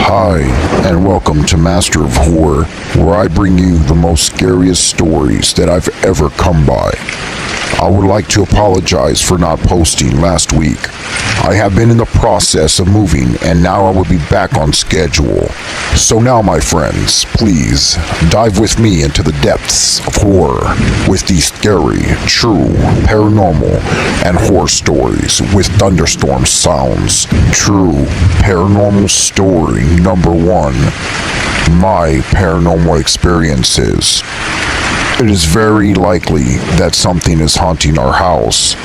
Hi, and welcome to Master of Horror, where I bring you the most scariest stories that I've ever come by. I would like to apologize for not posting last week. I have been in the process of moving, and now I will be back on schedule. So now, my friends, please dive with me into the depths of horror with these scary, true, paranormal, and horror stories with Thunderstorm sounds. True Paranormal Story number 1. My paranormal experiences. It is very likely that something is haunting our house.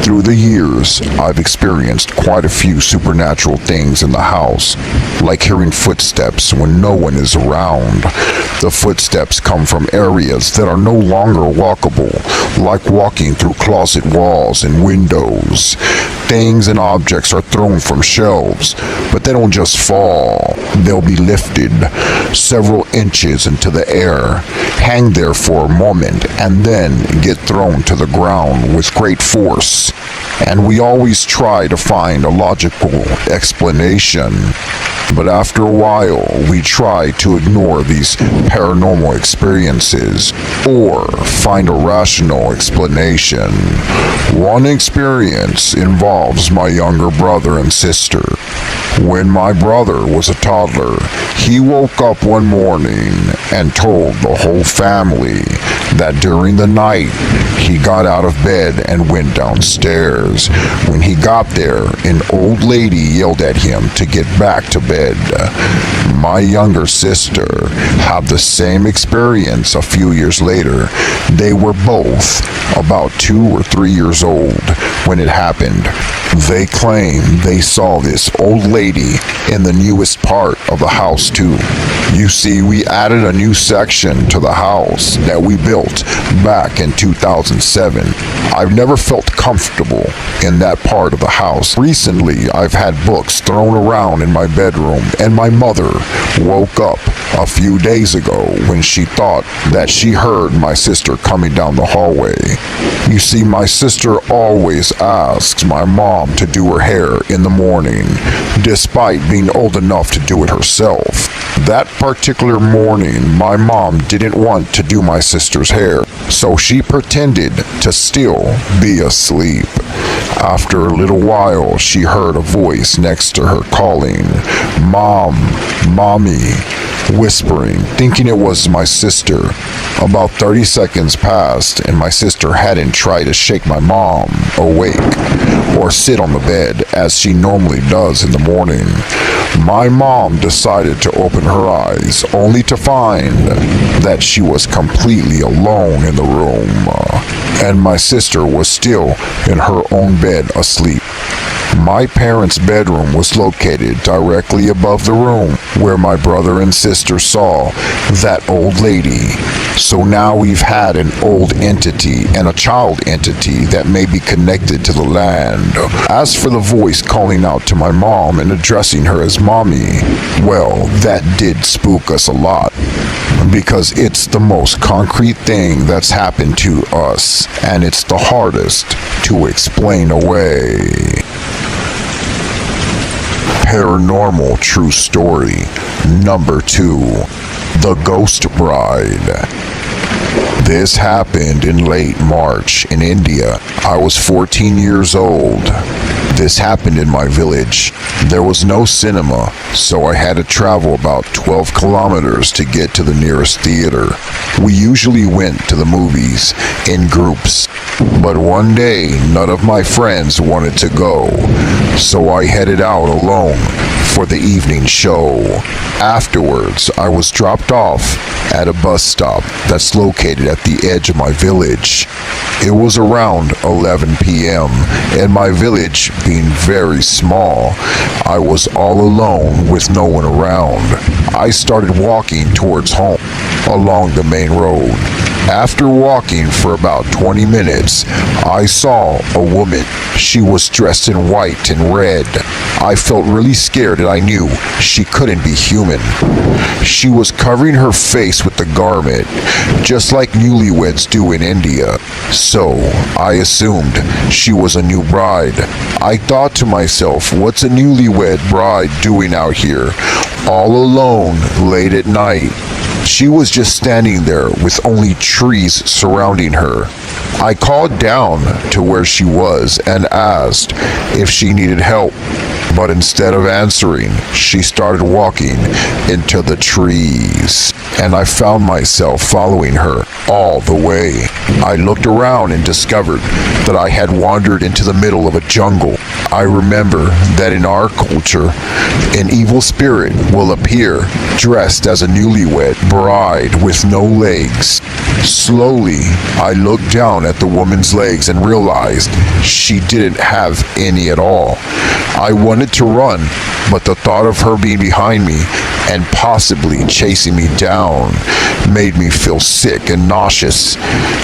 Through the years, I've experienced quite a few supernatural things in the house, like hearing footsteps when no one is around. The footsteps come from areas that are no longer walkable, like walking through closet walls and windows. Things and objects are thrown from shelves, but they don't just fall. They'll be lifted several inches into the air, hang there for a moment, and then get thrown to the ground with great force. And we always try to find a logical explanation. But after a while, we try to ignore these paranormal experiences or find a rational explanation. One experience involves my younger brother and sister. When my brother was a toddler, he woke up one morning and told the whole family that during the night he got out of bed and went downstairs. When he got there, an old lady yelled at him to get back to bed. My younger sister had the same experience a few years later. They were both about 2 or 3 years old when it happened. They claim they saw this old lady in the newest part of the house too. You see, we added a new section to the house that we built back in 2007. I've never felt comfortable in that part of the house. Recently, I've had books thrown around in my bedroom, and my mother woke up a few days ago when she thought that she heard my sister coming down the hallway. You see, my sister always asks my mom to do her hair in the morning, despite being old enough to do it herself. That particular morning, my mom didn't want to do my sister's hair, so she pretended to still be asleep. After a little while, she heard a voice next to her calling, "Mom, Mommy," whispering, thinking it was my sister. About 30 seconds passed, and my sister hadn't tried to shake my mom awake or sit on the bed as she normally does in the morning. My mom decided to open her eyes, only to find that she was completely alone in the room, and my sister was still in her own bed asleep. My parents' bedroom was located directly above the room where my brother and sister saw that old lady. So now we've had an old entity and a child entity that may be connected to the land. As for the voice calling out to my mom and addressing her as Mommy, well, that did spook us a lot, because it's the most concrete thing that's happened to us, and it's the hardest to explain away. Paranormal True Story number 2. The Ghost Bride. This happened in late March in India. I was 14 years old. This happened in my village. There was no cinema, so I had to travel about 12 kilometers to get to the nearest theater. We usually went to the movies in groups, but one day none of my friends wanted to go, so I headed out alone for the evening show. Afterwards, I was dropped off at a bus stop that's located at the edge of my village. It was around 11 p.m., and my village being very small, I was all alone with no one around. I started walking towards home along the main road. After walking for about 20 minutes, I saw a woman. She was dressed in white and red. I felt really scared, and I knew she couldn't be human. She was covering her face with the garment, just like newlyweds do in India. So I assumed she was a new bride. I thought to myself, what's a newlywed bride doing out here? all alone late at night. She was just standing there with only trees surrounding her. I called down to where she was and asked if she needed help, but instead of answering, she started walking into the trees, and I found myself following her all the way. I looked around and discovered that I had wandered into the middle of a jungle. I remember that in our culture, an evil spirit will appear dressed as a newlywed bride with no legs. Slowly, I looked down at the woman's legs and realized she didn't have any at all. I wanted to run, but the thought of her being behind me and possibly chasing me down made me feel sick and nauseous.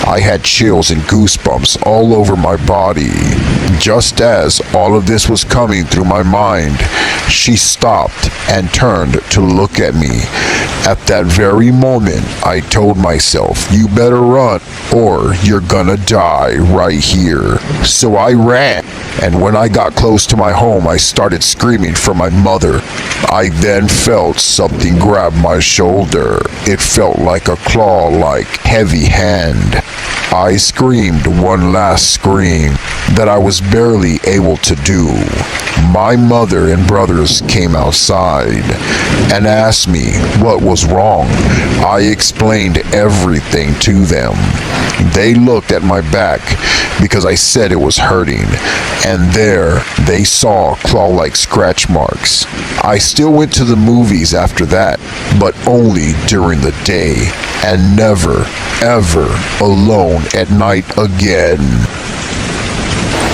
I had chills and goosebumps all over my body. Just as all of this was coming through my mind, she stopped and turned to look at me. At that very moment, I told myself, you better run or you're gonna die right here. So I ran, and when I got close to my home, I started screaming for my mother. I then felt something grab my shoulder. It felt like a claw-like heavy hand. I screamed one last scream that I was barely able to do. My mother and brothers came outside and asked me what was wrong. I explained everything to them. They looked at my back because I said it was hurting, and there they saw claw-like scratch marks. I still went to the movies after that, but only during the day, and never, ever alone at night again.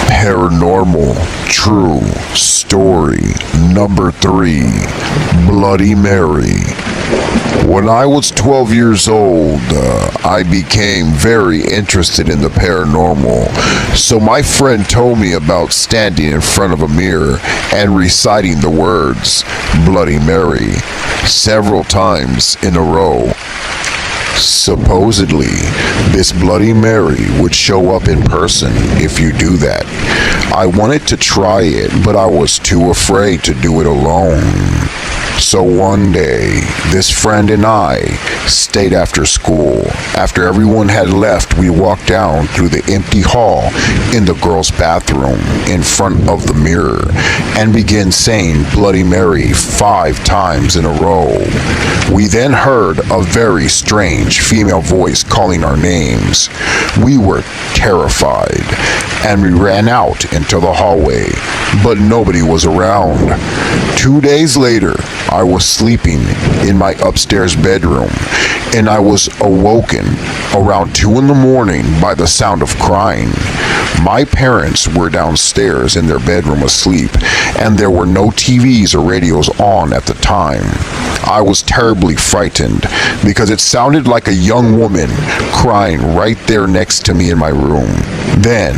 Paranormal True Story number 3, Bloody Mary. When I was 12 years old, I became very interested in the paranormal. So my friend told me about standing in front of a mirror and reciting the words Bloody Mary several times in a row. Supposedly, this Bloody Mary would show up in person if you do that. I wanted to try it, but I was too afraid to do it alone. So one day, this friend and I stayed after school. After everyone had left, we walked down through the empty hall in the girls' bathroom in front of the mirror and began saying Bloody Mary 5 times in a row. We then heard a very strange female voice calling our names. We were terrified and we ran out into the hallway, but nobody was around. 2 days later, I was sleeping in my upstairs bedroom, and I was awoken around 2 in the morning by the sound of crying. My parents were downstairs in their bedroom asleep, and there were no TVs or radios on at the time. I was terribly frightened because it sounded like a young woman crying right there next to me in my room. Then,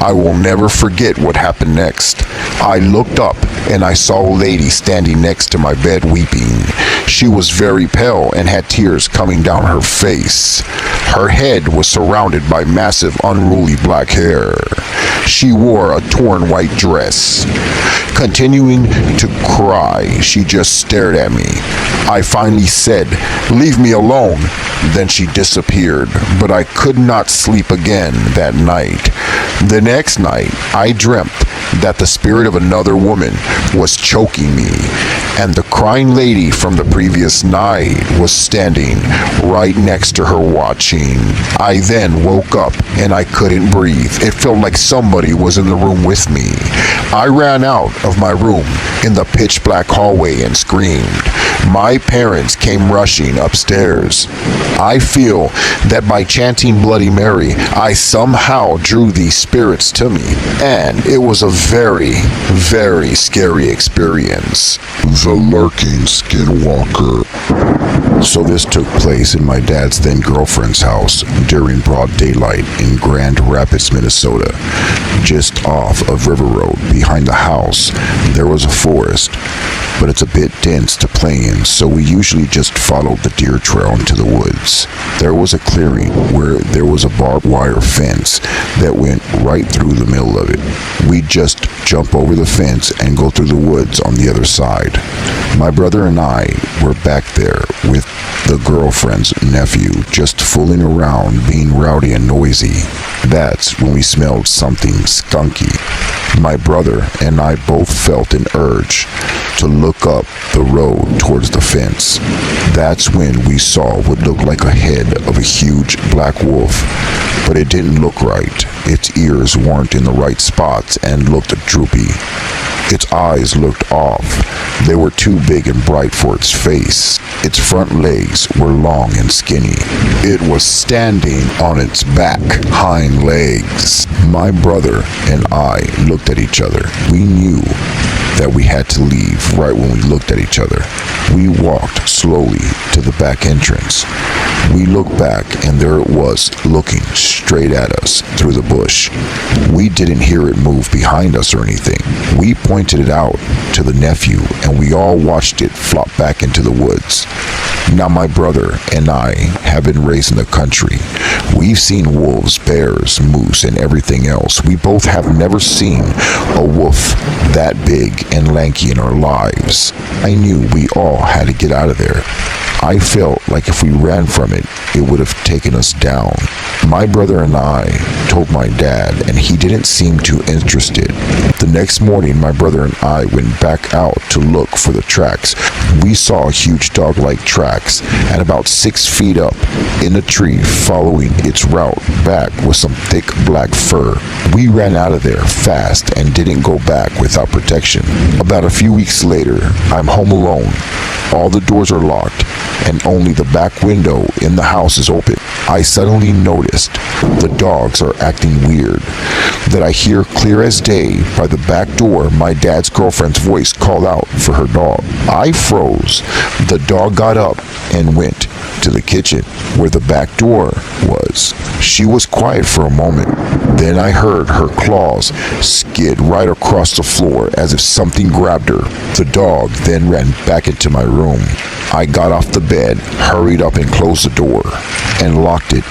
I will never forget what happened next. I looked up and I saw a lady standing next to my bed weeping. She was very pale and had tears coming down her face. Her head was surrounded by massive unruly black hair. She wore a torn white dress. Continuing to cry, she just stared at me. I finally said, "Leave me alone." Then she disappeared, but I could not sleep again that night. The next night, I dreamt that the spirit of another woman was choking me, and the crying lady from the previous night was standing right next to her watching. I then woke up and I couldn't breathe. It felt like somebody was in the room with me. I ran out of my room in the pitch black hallway and screamed. My parents came rushing upstairs. I feel that by chanting Bloody Mary, I somehow drew these spirits to me, and it was a very, very scary experience. The Lurking Skinwalker. So this took place in my dad's then girlfriend's house during broad daylight in Grand Rapids, Minnesota. Just off of River Road, behind the house, there was a forest, but it's a bit dense to play in, so we usually just followed the deer trail into the woods. There was a clearing where there was a barbed wire fence that went right through the middle of it. We'd just jump over the fence and go through the woods on the other side. My brother and I were back there with the girlfriend's nephew, just fooling around, being rowdy and noisy. That's when we smelled something skunky. My brother and I both felt an urge to look up the road towards the fence. That's when we saw what looked like a head of a huge black wolf, but it didn't look right. Its ears weren't in the right spots and looked droopy. Its eyes looked off. They were too big and bright for its face. Its front legs were long and skinny. It was standing on its back hind legs. My brother and I looked at each other. We knew that we had to leave right when we looked at each other. We walked slowly to the back entrance. We looked back and there it was, looking straight at us through the bush. We didn't hear it move behind us or anything. We pointed it out to the nephew and we all watched it flop back into the woods. Now my brother and I have been raised in the country. We've seen wolves, bears, moose, and everything else. We both have never seen a wolf that big and lanky in our lives. I knew we all had to get out of there. I felt like if we ran from it, it would have taken us down. My brother and I told my dad, and he didn't seem too interested. The next morning, my brother and I went back out to look for the tracks. We saw huge dog-like tracks, and about 6 feet up in a tree following its route back with some thick black fur. We ran out of there fast and didn't go back without protection. About a few weeks later, I'm home alone. All the doors are locked, and only the back window in the house is open. I suddenly noticed the dogs are acting weird. That I hear clear as day by the back door my dad's girlfriend's voice called out for her dog. I froze. The dog got up and went to the kitchen where the back door was. She was quiet for a moment. Then I heard her claws skid right across the floor as if something grabbed her. The dog then ran back into my room. I got off the bed, hurried up and closed the door, and locked it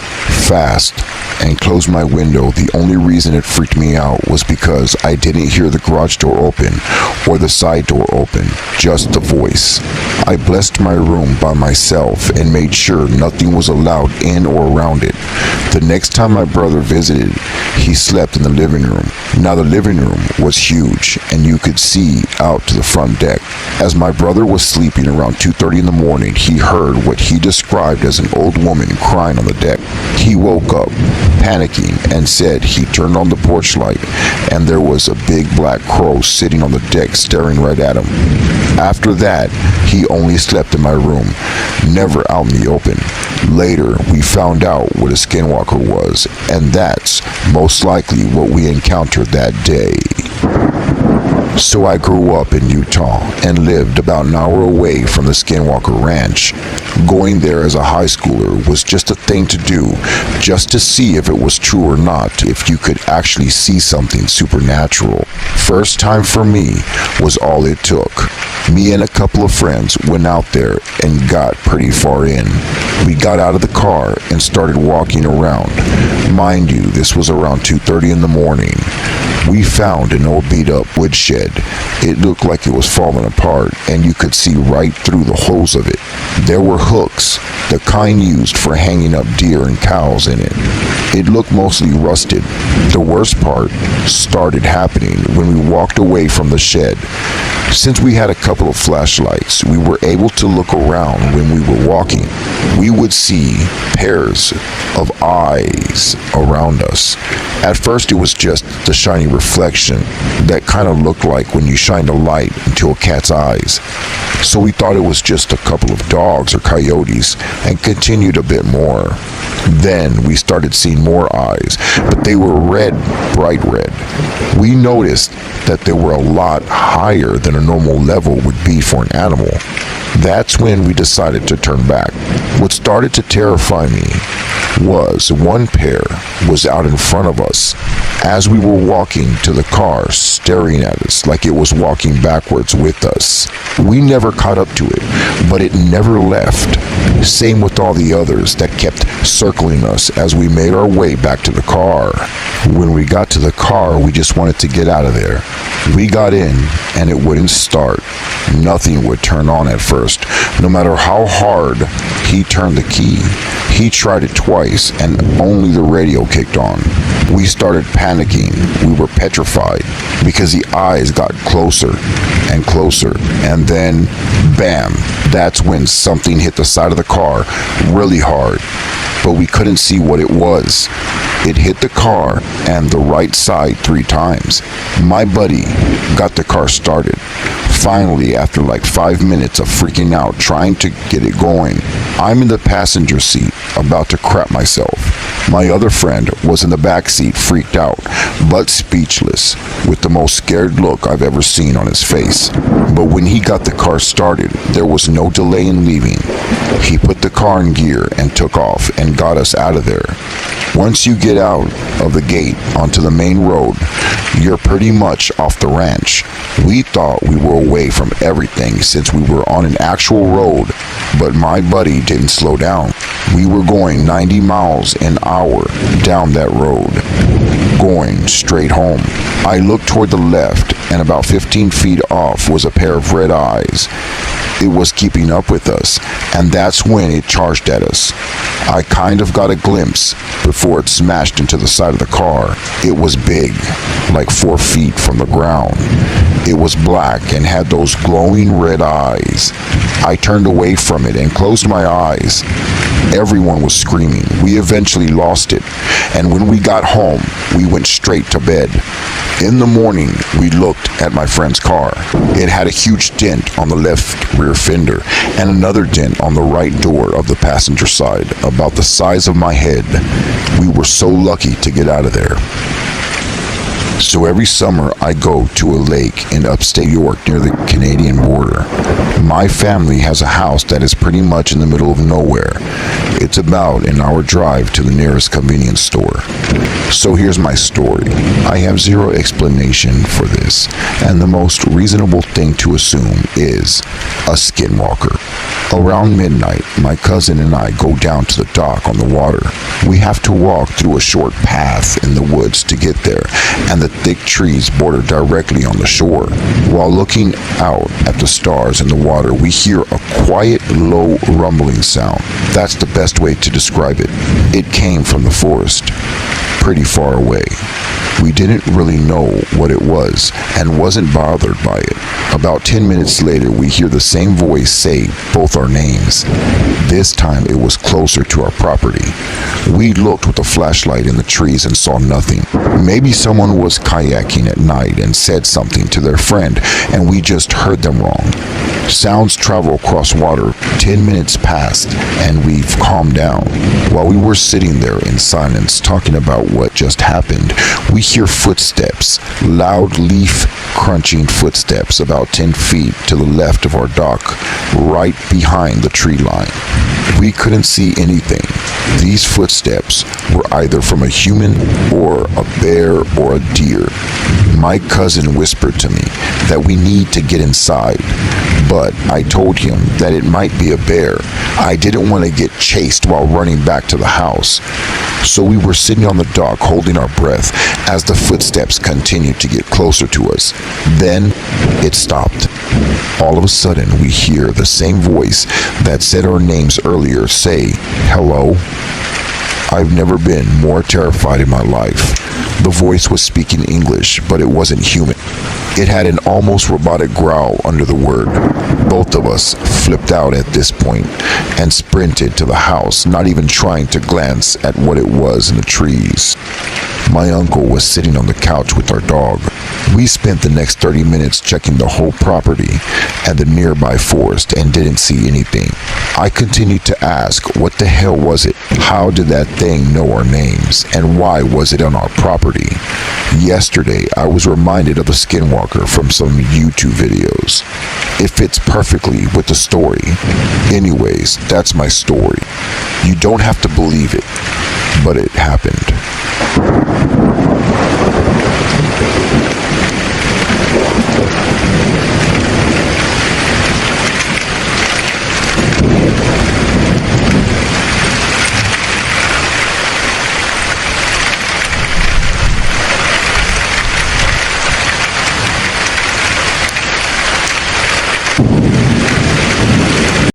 fast and closed my window. The only reason it freaked me out was because I didn't hear the garage door open or the side door open, just the voice. I blessed my room by myself and made sure nothing was allowed in or around it. The next time my brother visited, he slept in the living room. Now the living room was huge and you could see out to the front deck. As my brother was sleeping around 2:30 in the morning, he heard what he described as an old woman crying on the deck. He woke up, panicking, and said he turned on the porch light and there was a big black crow sitting on the deck staring right at him. After that, he only slept in my room, never out in the open. Later, we found out what a skinwalker was, and that's most likely what we encountered that day. So I grew up in Utah and lived about an hour away from the Skinwalker Ranch. Going there as a high schooler was just a thing to do, just to see if it was true or not, if you could actually see something supernatural. First time for me was all it took. Me and a couple of friends went out there and got pretty far in. We got out of the car and started walking around. Mind you, this was around 2:30 in the morning. We found an old beat-up woodshed. It looked like it was falling apart, and you could see right through the holes of it. There were hooks, the kind used for hanging up deer and cows in it. It looked mostly rusted. The worst part started happening when we walked away from the shed. Since we had a couple of flashlights, we were able to look around when we were walking. We would see pairs of eyes around us. At first it was just the shiny reflection that kind of looked like when you shined a light into a cat's eyes. So we thought it was just a couple of dogs or coyotes and continued a bit more. Then we started seeing seen more eyes, but they were red, bright red. We noticed that they were a lot higher than a normal level would be for an animal. That's when we decided to turn back. What started to terrify me was one pair was out in front of us as we were walking to the car, staring at us like it was walking backwards with us. We never caught up to it, but it never left. Same with all the others that kept circling us as we made our way back to the car. When we got to the car, we just wanted to get out of there. We got in and it wouldn't start. Nothing would turn on at first, no matter how hard he turned the key. He tried it twice and only the radio kicked on. We started panicking. We were petrified because the eyes got closer and closer, and then bam, that's when something hit the side of the car really hard, but we couldn't see what it was. It hit the car and the right side 3 times. My buddy got the car started. Finally, after like 5 minutes of freaking out trying to get it going, I'm in the passenger seat about to crap myself. My other friend was in the back seat, freaked out but speechless, with the most scared look I've ever seen on his face. But when he got the car started, there was no delay in leaving. He put the car in gear and took off and got us out of there. Once you get out of the gate onto the main road, you're pretty much off the ranch. We thought we were away from everything since we were on an actual road, but my buddy didn't slow down. We were going 90 miles an hour down that road, going straight home. I looked toward the left, and about 15 feet off was a pair of red eyes. It was keeping up with us, and that's when it charged at us. I kind of got a glimpse before it smashed into the side of the car. It was big, like 4 feet from the ground. It was black and had those glowing red eyes. I turned away from it and closed my eyes. Everyone was screaming. We eventually lost it, and when we got home, we went straight to bed. In the morning, we looked at my friend's car. It had a huge dent on the left rear fender and another dent on the right door of the passenger side, about the size of my head. We were so lucky to get out of there. So every summer I go to a lake in upstate York near the Canadian border. My family has a house that is pretty much in the middle of nowhere. It's about an hour drive to the nearest convenience store. So here's my story. I have zero explanation for this, and the most reasonable thing to assume is a skinwalker. Around midnight, my cousin and I go down to the dock on the water. We have to walk through a short path in the woods to get there, and the thick trees border directly on the shore. While looking out at the stars in the water, we hear a quiet, low rumbling sound. That's the best way to describe it. It came from the forest, pretty far away. We didn't really know what it was and wasn't bothered by it. About 10 minutes later, we hear the same voice say both our names. This time it was closer to our property. We looked with a flashlight in the trees and saw nothing. Maybe someone was kayaking at night and said something to their friend, and we just heard them wrong. Sounds travel across water. 10 minutes passed, and we've calmed down. While we were sitting there in silence talking about what just happened, we hear footsteps, loud leaf crunching footsteps about 10 feet to the left of our dock, right behind the tree line. We couldn't see anything. These footsteps were either from a human or a bear or a deer. My cousin whispered to me that we need to get inside, but I told him that it might be a bear. I didn't want to get chased while running back to the house. So we were sitting on the dock holding our breath as the footsteps continued to get closer to us. Then it stopped. All of a sudden we hear the same voice that said our names earlier say, "Hello." I've never been more terrified in my life. The voice was speaking English, but it wasn't human. It had an almost robotic growl under the word. Both of us flipped out at this point and sprinted to the house, not even trying to glance at what it was in the trees. My uncle was sitting on the couch with our dog. We spent the next 30 minutes checking the whole property and the nearby forest and didn't see anything. I continued to ask, what the hell was it? How did that thing know our names? And why was it on our property? Yesterday, I was reminded of the skinwalker from some YouTube videos. It fits perfectly with the story. Anyways, that's my story. You don't have to believe it, but it happened.